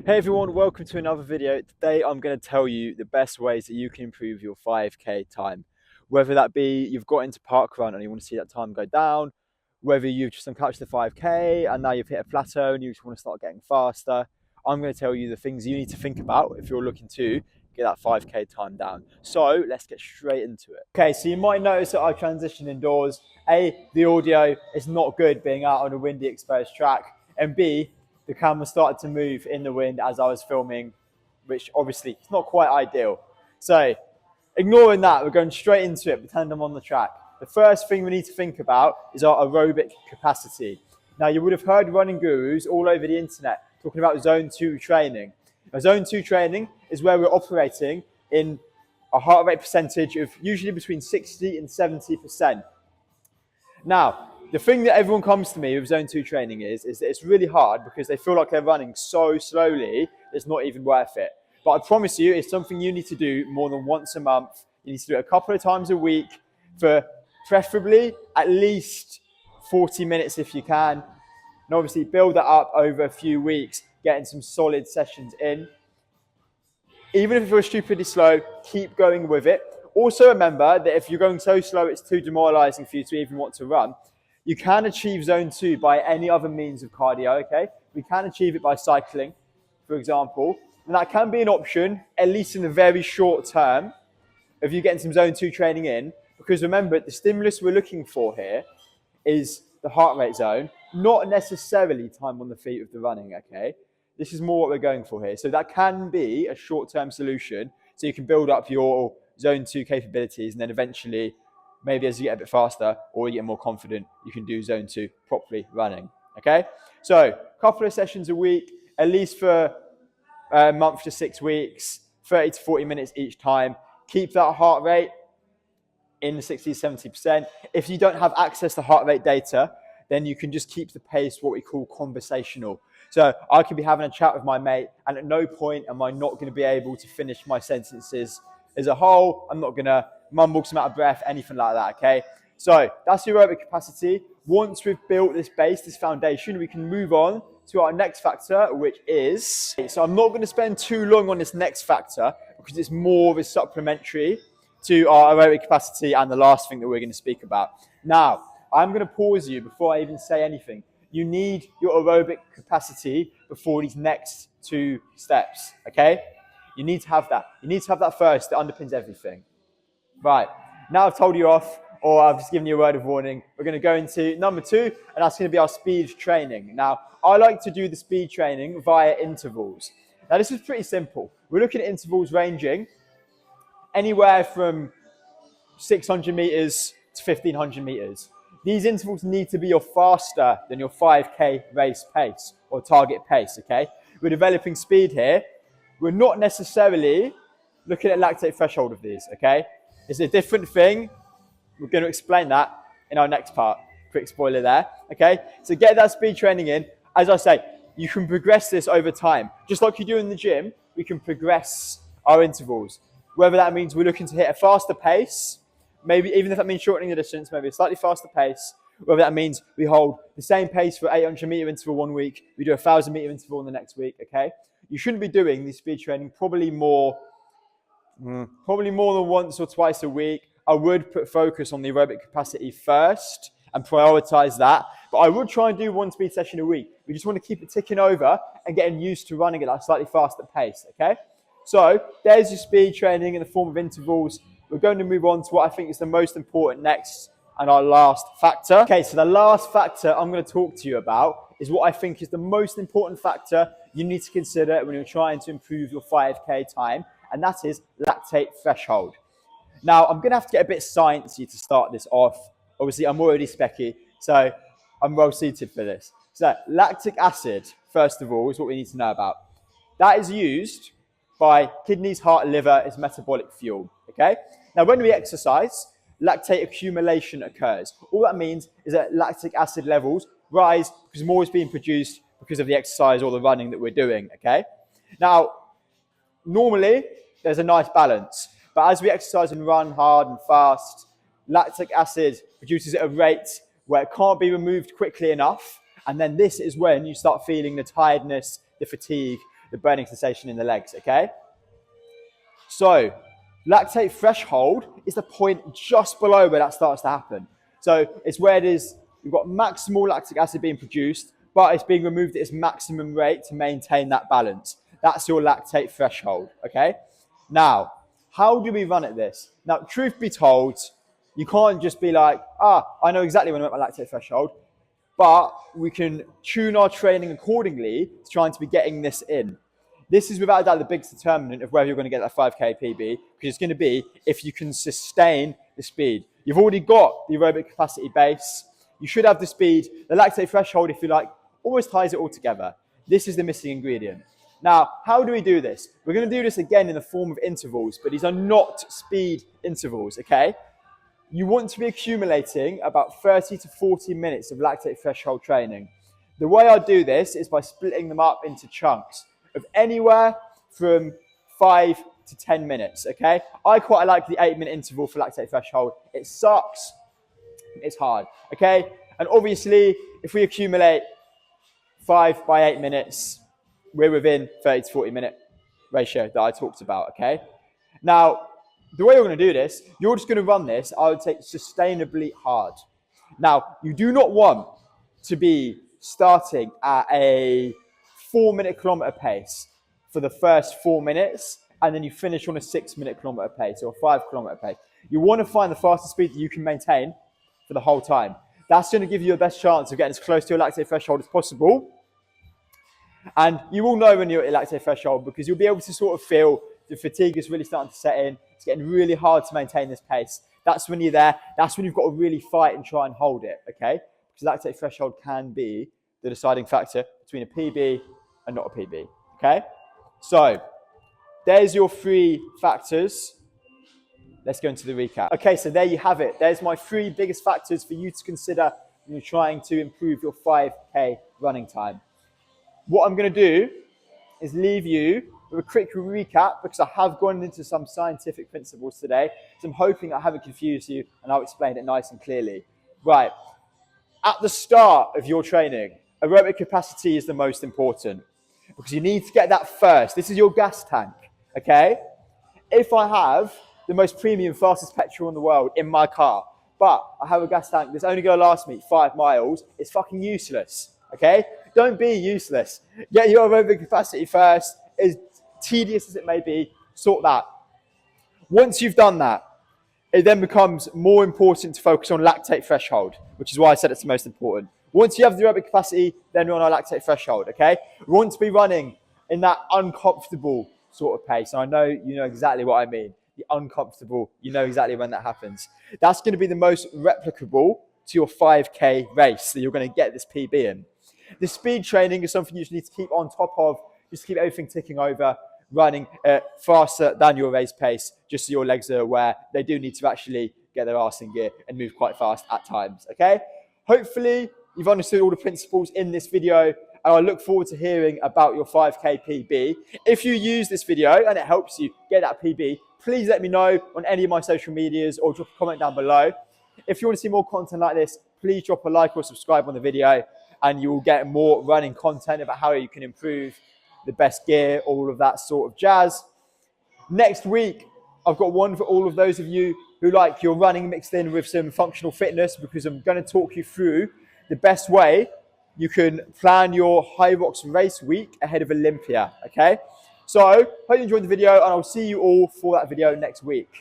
Hey everyone, welcome to another video. Today I'm going to tell you the best ways that you can improve your 5k time. Whether that be you've got into parkrun and you want to see that time go down, whether you've just uncouched the 5k and now you've hit a plateau and you just want to start getting faster. I'm going to tell you the things you need to think about if you're looking to get that 5k time down. So let's get straight into it. Okay, so you might notice that I transitioned indoors. A, the audio is not good being out on a windy exposed track, and B, the camera started to move in the wind as I was filming, which obviously is not quite ideal. So ignoring that, we're going straight into it, pretend I'm on the track. The first thing we need to think about is our aerobic capacity. Now, you would have heard running gurus all over the internet talking about zone 2 training. Now, zone 2 training is where we're operating in a heart rate percentage of usually between 60 and 70%. Now, the thing that everyone comes to me with zone 2 training is that it's really hard because they feel like they're running so slowly, it's not even worth it. But I promise you, it's something you need to do more than once a month. You need to do it a couple of times a week for preferably at least 40 minutes if you can. And obviously build that up over a few weeks, getting some solid sessions in. Even if you're stupidly slow, keep going with it. Also remember that if you're going so slow, it's too demoralizing for you to even want to run. You can achieve zone 2 by any other means of cardio, okay? We can achieve it by cycling, for example. And that can be an option, at least in the very short term, of you getting some zone 2 training in. Because remember, the stimulus we're looking for here is the heart rate zone, not necessarily time on the feet of the running, okay? This is more what we're going for here. So that can be a short-term solution. So you can build up your zone 2 capabilities and then eventually, maybe as you get a bit faster or you get more confident, you can do zone 2 properly running, okay? So a couple of sessions a week, at least for a month to 6 weeks, 30 to 40 minutes each time. Keep that heart rate in the 60 to 70%. If you don't have access to heart rate data, then you can just keep the pace what we call conversational. So I could be having a chat with my mate and at no point am I not going to be able to finish my sentences as a whole. I'm not going to mumble because I'm out of breath, anything like that, okay? So that's your aerobic capacity. Once we've built this base, this foundation, we can move on to our next factor, which is... So I'm not going to spend too long on this next factor because it's more of a supplementary to our aerobic capacity and the last thing that we're going to speak about. Now, I'm going to pause you before I even say anything. You need your aerobic capacity before these next 2 steps, okay? You need to have that. You need to have that first. That underpins everything. Right. Now I've told you off, or I've just given you a word of warning. We're going to go into number 2, and that's going to be our speed training. Now, I like to do the speed training via intervals. Now, this is pretty simple. We're looking at intervals ranging anywhere from 600 meters to 1500 meters. These intervals need to be faster than your 5k race pace or target pace, okay? We're developing speed here. We're not necessarily looking at lactate threshold of these, okay? It's a different thing. We're going to explain that in our next part. Quick spoiler there, okay? So get that speed training in. As I say, you can progress this over time. Just like you do in the gym, we can progress our intervals. Whether that means we're looking to hit a faster pace, maybe even if that means shortening the distance, maybe a slightly faster pace, whether that means we hold the same pace for 800 meter interval one week, we do a 1000 meter interval in the next week, okay? You shouldn't be doing this speed training probably more than once or twice a week. I would put focus on the aerobic capacity first and prioritize that, but I would try and do 1 speed session a week. We just want to keep it ticking over and getting used to running at that slightly faster pace, okay? So there's your speed training in the form of intervals. We're going to move on to what I think is the most important next and our last factor. Okay, so the last factor I'm going to talk to you about is what I think is the most important factor you need to consider when you're trying to improve your 5k time, and that is lactate threshold. Now, I'm going to have to get a bit sciencey to start this off. Obviously, I'm already specky, so I'm well suited for this. So lactic acid, first of all, is what we need to know about. That is used by kidneys, heart, liver as metabolic fuel, okay? Now, when we exercise, lactate accumulation occurs. All that means is that lactic acid levels rise because more is being produced because of the exercise or the running that we're doing, okay? Now, normally, there's a nice balance, but as we exercise and run hard and fast, lactic acid produces at a rate where it can't be removed quickly enough, and then this is when you start feeling the tiredness, the fatigue, the burning sensation in the legs, okay? So lactate threshold is the point just below where that starts to happen. So it's where it is, you've got maximal lactic acid being produced, but it's being removed at its maximum rate to maintain that balance. That's your lactate threshold, okay? Now, how do we run at this? Now, truth be told, you can't just be like, I know exactly when I'm at my lactate threshold, but we can tune our training accordingly to trying to be getting this in. This is without a doubt the biggest determinant of whether you're going to get that 5K PB, because it's going to be if you can sustain the speed. You've already got the aerobic capacity base. You should have the speed. The lactate threshold, if you like, always ties it all together. This is the missing ingredient. Now, how do we do this? We're going to do this again in the form of intervals, but these are not speed intervals, okay? You want to be accumulating about 30 to 40 minutes of lactate threshold training. The way I do this is by splitting them up into chunks of anywhere from 5 to 10 minutes, okay? I quite like the 8-minute interval for lactate threshold. It sucks, it's hard, okay? And obviously, if we accumulate 5 by 8 minutes, we're within 30 to 40 minute ratio that I talked about, okay? Now, the way you're going to do this, you're just going to run this, I would say, sustainably hard. Now, you do not want to be starting at a 4-minute kilometer pace for the first 4 minutes, and then you finish on a 6-minute kilometer pace or a 5-kilometer pace. You want to find the fastest speed that you can maintain for the whole time. That's going to give you the best chance of getting as close to your lactate threshold as possible. And you will know when you're at lactate threshold because you'll be able to sort of feel the fatigue is really starting to set in. It's getting really hard to maintain this pace. That's when you're there. That's when you've got to really fight and try and hold it, okay? Because lactate threshold can be the deciding factor between a PB and not a PB, okay? So there's your 3 factors. Let's go into the recap. Okay, so there you have it. There's my 3 biggest factors for you to consider when you're trying to improve your 5K running time. What I'm going to do is leave you with a quick recap because I have gone into some scientific principles today. So I'm hoping I haven't confused you and I've explained it nice and clearly. Right, at the start of your training, aerobic capacity is the most important because you need to get that first. This is your gas tank, okay? If I have the most premium, fastest petrol in the world in my car, but I have a gas tank that's only going to last me 5 miles, it's fucking useless, okay? Don't be useless. Get your aerobic capacity first. As tedious as it may be, sort that. Once you've done that, it then becomes more important to focus on lactate threshold, which is why I said it's the most important. Once you have the aerobic capacity, then we're on our lactate threshold, okay? We want to be running in that uncomfortable sort of pace. And I know you know exactly what I mean. The uncomfortable, you know exactly when that happens. That's going to be the most replicable to your 5K race that you're going to get this PB in. The speed training is something you just need to keep on top of, just keep everything ticking over, running faster than your race pace, just so your legs are aware they do need to actually get their arse in gear and move quite fast at times, okay? Hopefully, you've understood all the principles in this video, and I look forward to hearing about your 5K PB. If you use this video and it helps you get that PB, please let me know on any of my social medias or drop a comment down below. If you want to see more content like this, please drop a like or subscribe on the video, and you will get more running content about how you can improve the best gear, all of that sort of jazz. Next week, I've got one for all of those of you who like your running mixed in with some functional fitness, because I'm going to talk you through the best way you can plan your High Rocks race week ahead of Olympia, okay? So, hope you enjoyed the video, and I'll see you all for that video next week.